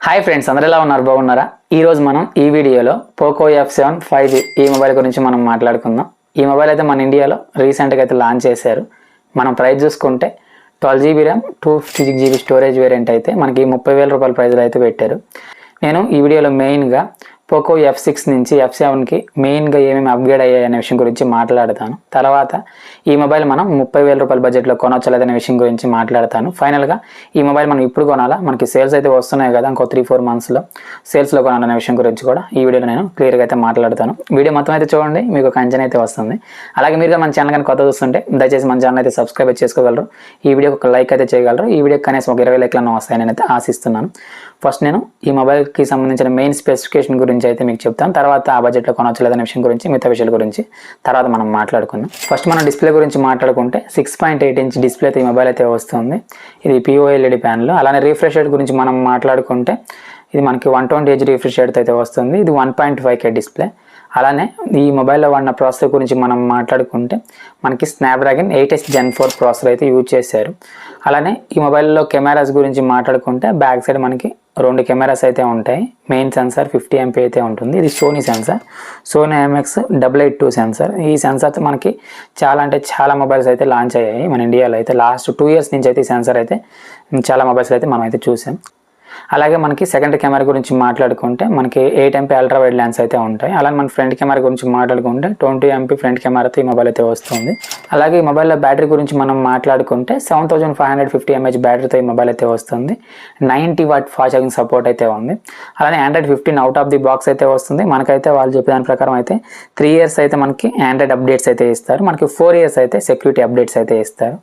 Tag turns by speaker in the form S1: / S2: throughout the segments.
S1: Hi friends, అందరూ ఎలా ఉన్నారు? బాగున్నారా? ఈరోజు మనం ఈ వీడియోలో పోకో F7 5G ఈ మొబైల్ గురించి మనం మాట్లాడుకుందాం. ఈ మొబైల్ అయితే మన ఇండియాలో రీసెంట్గా అయితే లాంచ్ చేశారు. మనం ప్రైస్ చూసుకుంటే 12GB RAM 256GB storage variant అయితే మనకి 30,000 రూపాయల ప్రైజ్లో అయితే పెట్టారు. నేను ఈ వీడియోలో మెయిన్గా పోకో F6 నుంచి F7కి మెయిన్గా ఏమేమి అప్గ్రేడ్ అయ్యాయనే విషయం గురించి మాట్లాడతాను. తర్వాత ఈ మొబైల్ మనం 30,000 రూపాయల బడ్జెట్లో కొనవచ్చలేదనే విషయం గురించి మాట్లాడతాను. ఫైనల్గా ఈ మొబైల్ మనం ఇప్పుడు కొనాలా, మనకి సేల్స్ అయితే వస్తున్నాయి కదా, ఇంకో 3-4 మంత్స్లో సేల్స్లో కొనాలనే విషయం గురించి కూడా ఈ వీడియోలో నేను క్లియర్గా అయితే మాట్లాడతాను. వీడియో మొత్తం అయితే చూడండి, మీకు ఒక అంచనా అయితే వస్తుంది. అలాగే మీరు మన ఛానల్ కానీ కొత్త చూస్తుంటే దయచేసి మన ఛానల్ అయితే సబ్స్క్రైబ్ చేసుకోగలరు. ఈ వీడియోకి ఒక లైక్ అయితే చేయగలరు. ఈ వీడియోకి కనీసం ఒక 20 లైక్లను వస్తాయని అయితే ఆశిస్తున్నాను. ఫస్ట్ నేను ఈ మొబైల్కి సంబంధించిన మెయిన్ స్పెసిఫికేషన్ గురించి అయితే మీకు చెప్తాను. తర్వాత ఆ బడ్జెట్లో కొనవచ్చలేదనే విషయం గురించి, మిగతా విషయాల గురించి తర్వాత మనం మాట్లాడుకుందాం. ఫస్ట్ మనం డిస్ప్లే గురించి మాట్లాడుకుంటే 6.8 ఇంచ్ డిస్ప్లే అయితే ఈ మొబైల్ అయితే వస్తుంది. ఇది POLED ప్యానల్. అలానే రిఫ్రెష్ రేట్ గురించి మనం మాట్లాడుకుంటే ఇది మనకి 120Hz రిఫ్రెష్ రేట్ అయితే వస్తుంది. ఇది 1.5K డిస్ప్లే. అలానే ఈ మొబైల్లో వాడిన ప్రాసెసర్ గురించి మనం మాట్లాడుకుంటే మనకి స్నాప్డ్రాగన్ 8S Gen 4 ప్రాసెసర్ అయితే యూజ్ చేశారు. అలానే ఈ మొబైల్లో కెమెరాస్ గురించి మాట్లాడుకుంటే బ్యాక్ సైడ్ మనకి 2 కెమెరాస్ అయితే ఉంటాయి. మెయిన్ సెన్సార్ 50MP అయితే ఉంటుంది. ఇది Sony censor, Sony IMX882 censor. ఈ సెన్సార్తో మనకి చాలా మొబైల్స్ అయితే లాంచ్ అయ్యాయి మన ఇండియాలో అయితే. లాస్ట్ 2 years నుంచి అయితే ఈ సెన్సార్ అయితే చాలా మొబైల్స్ అయితే మనం అయితే చూసాం. అలాగే మనకి సెకండరీ కెమెరా గురించి మాట్లాడుకుంటే మనకి 8MP అల్ట్రా వైడ్ లెన్స్ అయితే ఉంటాయి. అలాగే మన ఫ్రంట్ కెమెరా గురించి మాట్లాడుకుంటే 20MP ఫ్రంట్ కెమెరాతో ఈ మొబైల్ అయితే వస్తుంది. అలాగే ఈ మొబైల్లో బ్యాటరీ గురించి మనం మాట్లాడుకుంటే 7550 mAh బ్యాటరీతో ఈ మొబైల్ అయితే వస్తుంది. 90W ఫాస్ట్ ఛార్జింగ్ సపోర్ట్ అయితే ఉంది. అలానే Android 15 out of the box అయితే వస్తుంది. మనకైతే వాళ్ళు చెప్పే దాని ప్రకారం అయితే 3 years అయితే మనకి ఆండ్రాయిడ్ అప్డేట్స్ అయితే ఇస్తారు. మనకి 4 years అయితే సెక్యూరిటీ అప్డేట్స్ అయితే ఇస్తారు.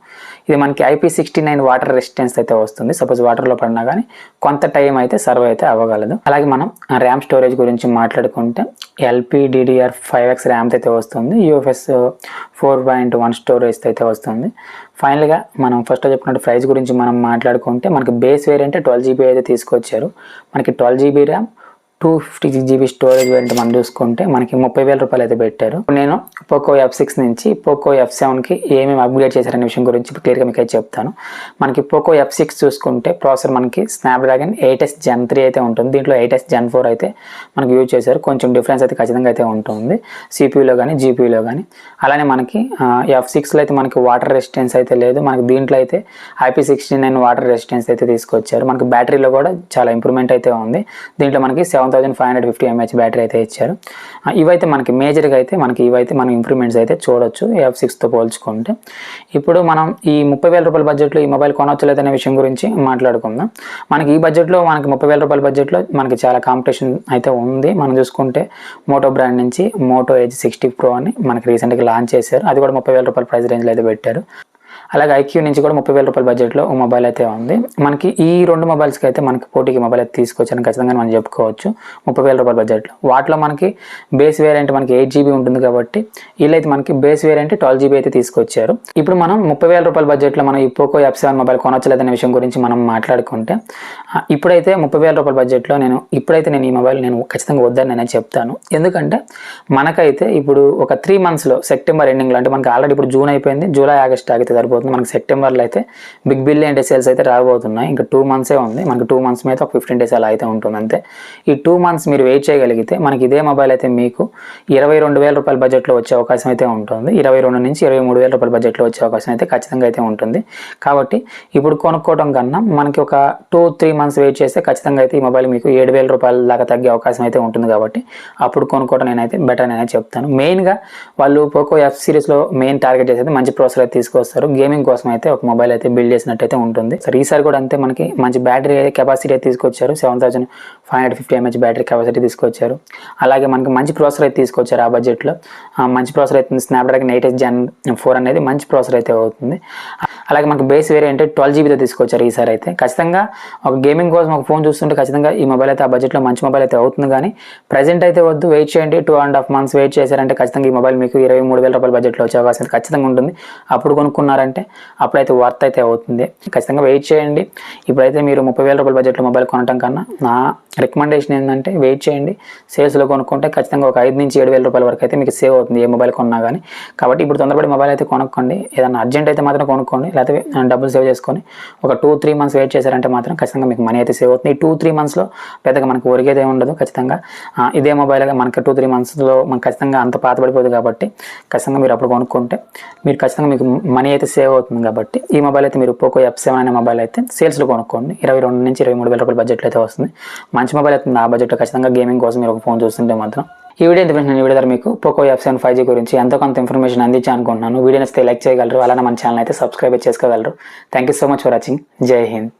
S1: ఇది మనకి IP69 వాటర్ రెసిస్టెన్స్ అయితే వస్తుంది. సపోజ్ వాటర్లో పడినా కానీ కొంత టైం అయితే సర్వ్ అయితే అవ్వగలదు. అలాగే మనం ర్యామ్ స్టోరేజ్ గురించి మాట్లాడుకుంటే LPDDR5X ర్యామ్ అయితే వస్తుంది. UFS 4.1 స్టోరేజ్ అయితే వస్తుంది. ఫైనల్గా మనం ఫస్ట్ చెప్పుకున్నట్టు ప్రైస్ గురించి మనం మాట్లాడుకుంటే మనకి బేస్ వేరియంట్ 12GB అయితే తీసుకొచ్చారు. మనకి 12GB RAM 256GB storage variant మనం చూసుకుంటే మనకి 30,000 రూపాయలు అయితే పెట్టారు. నేను పోకో F6 నుంచి పోకో F7కి ఏమేమి అప్గ్రేడ్ చేశారనే విషయం గురించి క్లియర్గా మీకు అయితే చెప్తాను. మనకి పోకో F6 చూసుకుంటే ప్రాసెసర్ మనకి స్నాప్డ్రాగన్ 8S Gen 3 అయితే ఉంటుంది. దీంట్లో 8S Gen 4 అయితే మనకి యూజ్ చేశారు. కొంచెం డిఫరెన్స్ అయితే ఖచ్చితంగా అయితే ఉంటుంది CPUలో కానీ GPUలో కానీ. అలానే మనకి F6లో అయితే మనకి వాటర్ రెసిస్టెన్స్ అయితే లేదు. మనకి దీంట్లో అయితే IP69 వాటర్ రెసిస్టెన్స్ అయితే తీసుకొచ్చారు. మనకి బ్యాటరీలో కూడా చాలా ఇంప్రూవ్మెంట్ అయితే ఉంది. దీంట్లో మనకి 7550 mAh బ్యాటరీ అయితే ఇచ్చారు. ఇవైతే మనకి మేజర్గా అయితే ఇవైతే మనం ఇంప్రూవ్మెంట్స్ అయితే చూడొచ్చు F6తో పోల్చుకుంటే. ఇప్పుడు మనం ఈ 30,000 రూపాయల బడ్జెట్లో ఈ మొబైల్ కొనవచ్చలేదనే విషయం గురించి మాట్లాడుకుందాం. మనకి ఈ బడ్జెట్లో మనకి 30,000 రూపాయల బడ్జెట్లో మనకి చాలా కాంపిటీషన్ అయితే ఉంది. మనం చూసుకుంటే మోటో బ్రాండ్ నుంచి మోటో ఎడ్జ్ 60 Pro అని మనకి రీసెంట్గా లాంచ్ చేశారు. అది కూడా 30,000 రూపాయల ప్రైస్ రేంజ్లో అయితే పెట్టారు. అలాగే IQ నుంచి కూడా 30,000 రూపాయల బడ్జెట్లో మొబైల్ అయితే ఉంది. మనకి ఈ 2 మొబైల్స్కి అయితే మనకి పోటీకి మొబైల్ అయితే తీసుకొచ్చారని ఖచ్చితంగా మనం చెప్పుకోవచ్చు 30,000 రూపాయల బడ్జెట్లో. వాటిలో మనకి బేస్ వేరియంట్ మనకి 8GB ఉంటుంది కాబట్టి వీళ్ళైతే మనకి బేస్ వేరియంట్ 12GB అయితే తీసుకొచ్చారు. ఇప్పుడు మనం 30,000 రూపాయల బడ్జెట్లో మనం ఈ పోకో F7 మొబైల్ కొనవచ్చలేదనే విషయం గురించి మనం మాట్లాడుకుంటే ఇప్పుడైతే 30,000 రూపాయల బడ్జెట్లో నేను ఈ మొబైల్ నేను ఖచ్చితంగా వద్దని నేనే చెప్తాను. ఎందుకంటే మనకైతే ఇప్పుడు ఒక 3 monthsలో సెప్టెంబర్ ఎండింగ్లో, అంటే మనకి ఆల్రెడీ ఇప్పుడు జూన్ అయిపోయింది, జూలై ఆగస్ట్ ఆగితే సరిపోతుంది. మనకి సెప్టెంబర్లో అయితే బిగ్ బిలియన్ డే సేల్స్ అయితే రాబోతున్నాయి. ఇంకా 2 months ఉంది. మనకి 2 months మీద ఒక 15 days అలా అయితే ఉంటుంది అంతే. ఈ 2 months మీరు వెయిట్ చేయగలిగితే మనకి ఇదే మొబైల్ అయితే మీకు 22,000 రూపాయల బడ్జెట్లో వచ్చే అవకాశం అయితే ఉంటుంది. 22 నుంచి 23,000 రూపాయల బడ్జెట్లో వచ్చే అవకాశం అయితే ఖచ్చితంగా అయితే ఉంటుంది. కాబట్టి ఇప్పుడు కొనుక్కోవడం కన్నా మనకి ఒక 2-3 months వెయిట్ చేస్తే ఖచ్చితంగా అయితే ఈ మొబైల్ మీకు 7,000 రూపాయల దాకా తగ్గే అవకాశం అయితే ఉంటుంది. కాబట్టి అప్పుడు కొనుక్కోవడం నేనైతే బెటర్ నేనైతే చెప్తాను. మెయిన్గా వాళ్ళు పోకో F సిరీస్లో మెయిన్ టార్గెట్ చేసేది మంచి ప్రాసెసర్ అయితే తీసుకొస్తారు. గేమింగ్ కోసం అయితే ఒక మొబైల్ అయితే బిల్డ్ చేసినట్టయితే ఉంటుంది. సరే, ఈసారి కూడా అంతే మనకి మంచి బ్యాటరీ కెపాసిటీ అయితే తీసుకొచ్చారు. 7550 mAh బ్యాటరీ కెపాసిటీ తీసుకొచ్చారు. అలాగే మనకి మంచి ప్రాసెసర్ అయితే తీసుకొచ్చారు. ఆ బడ్జెట్లో మంచి ప్రాసెసర్ అయితే స్నాప్డ్రాగన్ 8S Gen 4 అనేది మంచి ప్రాసెసర్ అయితే అవుతుంది. అలాగే మనకి బేస్ వేరియంట్ 12GBతో తీసుకొచ్చారు. ఈసారి అయితే ఖచ్చితంగా ఒక గేమింగ్ కోసం ఒక ఫోన్ చూస్తుంటే ఖచ్చితంగా ఈ మొబైల్ అయితే ఆ బడ్జెట్లో మంచి మొబైల్ అయితే అవుతుంది. కానీ ప్రజెంట్ అయితే వద్దు, వెయిట్ చేయండి. 2.5 months వెయిట్ చేశారంటే ఖచ్చితంగా ఈ మొబైల్ మీకు 23,000 రూపాయల బడ్జెట్లో వచ్చే అవకాశం ఖచ్చితంగా ఉంటుంది. అప్పుడు కొనుక్కున్నారంటే అప్పుడైతే వర్త్ అయితే అవుతుంది. ఖచ్చితంగా వెయిట్ చేయండి. ఇప్పుడైతే మీరు 30,000 రూపాయల బడ్జెట్లో మొబైల్ కొనడం కన్నా రికమెండేషన్ ఏంటంటే వెయిట్ చేయండి, సేల్స్లో కొనుక్కుంటే ఖచ్చితంగా ఒక 5 నుంచి 7,000 రూపాయల వరకు అయితే మీకు సేవ్ అవుతుంది ఏ మొబైల్ కొన్నా కానీ. కాబట్టి ఇప్పుడు తొందరపడి మొబైల్ అయితే కొనుక్కోండి, ఏదైనా అర్జెంట్ అయితే మాత్రం కొనుక్కోండి, లేకపోతే డబ్బులు సేవ్ చేసుకొని ఒక 2-3 మంత్స్ వెయిట్ చేశారంటే మాత్రం ఖచ్చితంగా మీకు మనీ అయితే సేవ్ అవుతుంది. ఈ 2-3 మంత్స్లో పెద్దగా మనకు ఒరిగేదే ఉండదు. ఖచ్చితంగా ఇదే మొబైల్గా మనకి 2-3 మంత్స్లో మనకు ఖచ్చితంగా అంత పాతపడిపోదు కాబట్టి ఖచ్చితంగా మీరు అప్పుడు కొనుక్కుంటే మీరు ఖచ్చితంగా మీకు మనీ అయితే సేవ్ అవుతుంది. కాబట్టి ఈ మొబైల్ అయితే మీరు పోకో F7 అనే మొబైల్ అయితే సేల్స్లో కొనుక్కోండి. 22 నుంచి 23,000 రూపాయల బడ్జెట్లో అయితే వస్తుంది. మంచి మొబైల్ అవుతుంది. ఆ బడ్జెట్లో ఖచ్చితంగా గేమింగ్ కోసం మీరు ఒక ఫోన్ చూస్తుంటే మాత్రం. ఈ వీడియో నేను వీడియో ద్వారా మీకు పోకో F7 5G గురించి ఎంతో కొంత ఇన్ఫర్మేషన్ అందించాను అనుకుంటున్నాను. వీడియో నచ్చితే లైక్ చేయగలరు, అలానే మన ఛానల్ అయితే సబ్స్క్రైబ్ చేసుకోగలరు. Thank you so much for watching. జై హింద్.